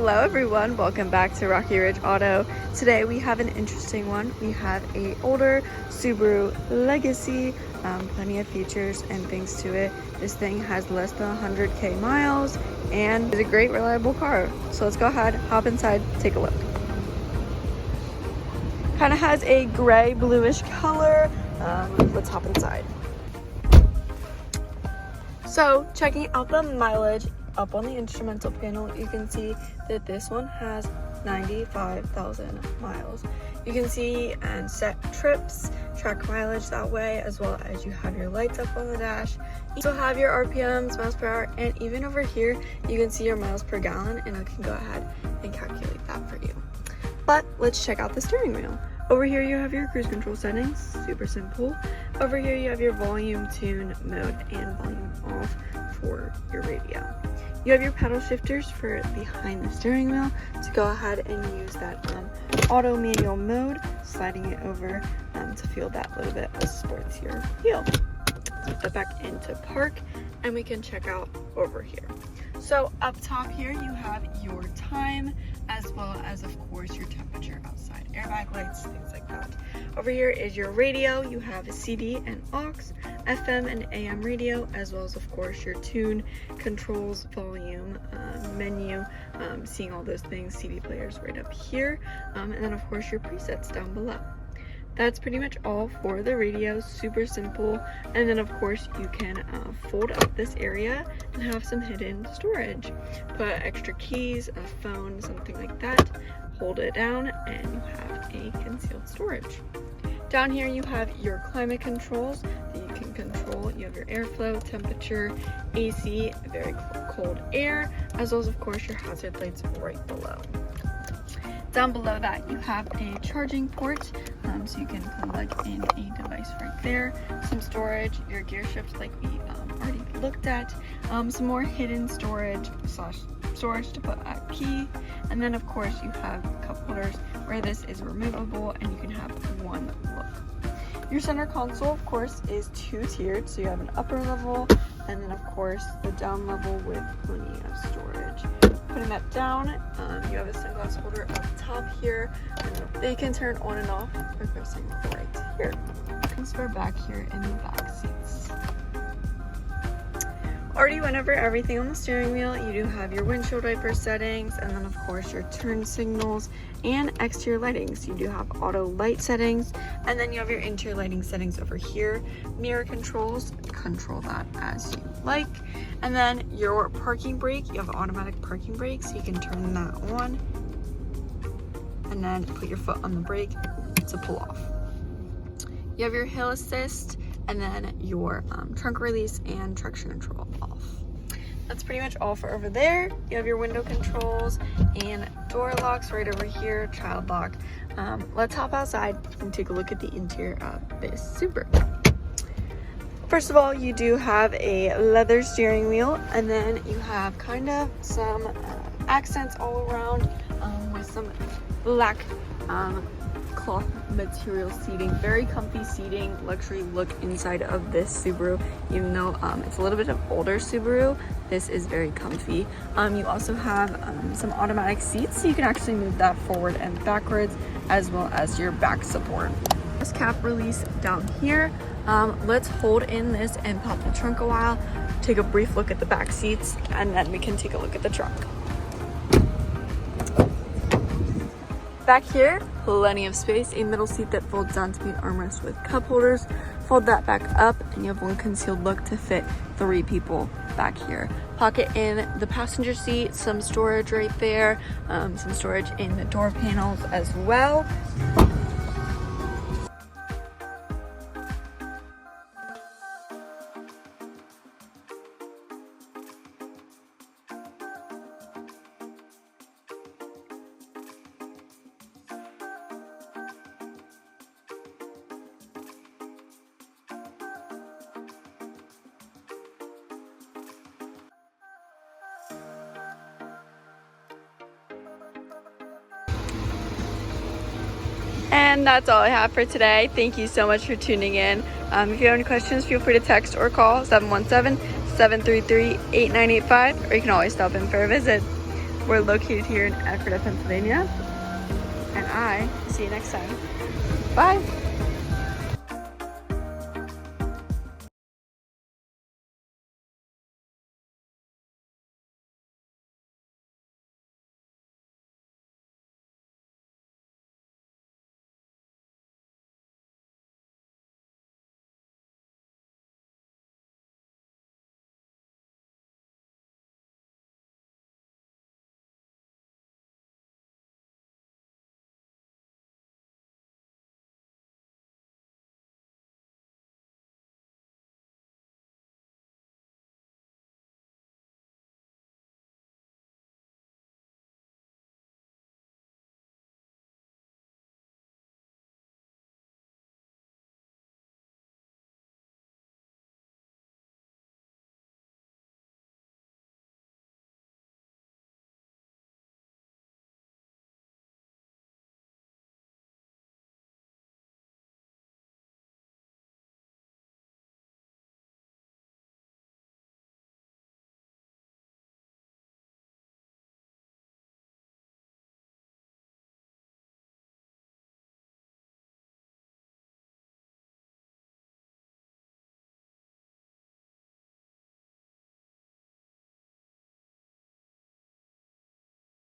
Hello everyone, welcome back to Rocky Ridge Auto. Today we have an interesting one. We have a older Subaru Legacy, plenty of features and things to it. This thing has less than 100k miles and is a great reliable car. So let's go ahead, hop inside, take a look. Kind of has a gray bluish color. Let's hop inside. So checking out the mileage, up on the instrumental panel, you can see that this one has 95,000 miles. You can see and set trips, track mileage that way, as well as you have your lights up on the dash. You also have your RPMs, miles per hour, and even over here, you can see your miles per gallon, and I can go ahead and calculate that for you. But let's check out the steering wheel. Over here you have your cruise control settings, super simple. Over here you have your volume, tune, mode, and volume off for your radio. You have your pedal shifters for behind the steering wheel to go ahead and use that auto manual mode, sliding it over to feel that little bit of sportsier feel. Put that back into park and we can check out over here. So up top here you have your time as well as of course your temperature outside, airbag lights, things like that. Over here is your radio. You have a CD and aux, FM and AM radio, as well as of course your tune, controls, volume, menu, seeing all those things, CD players right up here, and then of course your presets down below. That's pretty much all for the radio, super simple. And then of course you can fold up this area and have some hidden storage. Put extra keys, a phone, something like that, hold it down and you have a concealed storage. Down here you have your climate controls that you can control. You have your airflow, temperature, AC, very cold air, as well as of course your hazard lights right below. Down below that you have a charging port, so you can plug in a device right there, some storage, your gear shifts like we already looked at, some more hidden storage / storage to put a key, and then of course you have cup holders where this is removable and you can have one look. Your center console of course is two-tiered, so you have an upper level and then of course the down level with plenty of storage. Putting that down, you have a sunglass holder up top here, and they can turn on and off by pressing right here. We're back here in the back seats. Already went over everything on the steering wheel. You do have your windshield wiper settings, and then of course your turn signals and exterior lighting. So you do have auto light settings, and then you have your interior lighting settings over here. Mirror controls, control that as you like. And then your parking brake, you have automatic parking brake, so you can turn that on and then put your foot on the brake to pull off. You have your hill assist, and then your trunk release and traction control off. That's pretty much all for over there. You have your window controls and door locks right over here, child lock. Let's hop outside and take a look at the interior of this Subaru. First of all, you do have a leather steering wheel, and then you have kind of some accents all around with some black cloth material seating. Very comfy seating, luxury look inside of this Subaru. Even though it's a little bit of older Subaru, this is very comfy. You also have some automatic seats, so you can actually move that forward and backwards, as well as your back support. This cap release down here. Let's hold in this and pop the trunk a while, take a brief look at the back seats, and then we can take a look at the trunk. Back here, plenty of space, a middle seat that folds down to be an armrest with cup holders. Fold that back up and you have one concealed look to fit 3 people back here. Pocket in the passenger seat, some storage right there, some storage in the door panels as well. And that's all I have for today. Thank you so much for tuning in. If you have any questions, feel free to text or call 717-733-8985, or you can always stop in for a visit. We're located here in Ephrata, Pennsylvania. And I see you next time. Bye.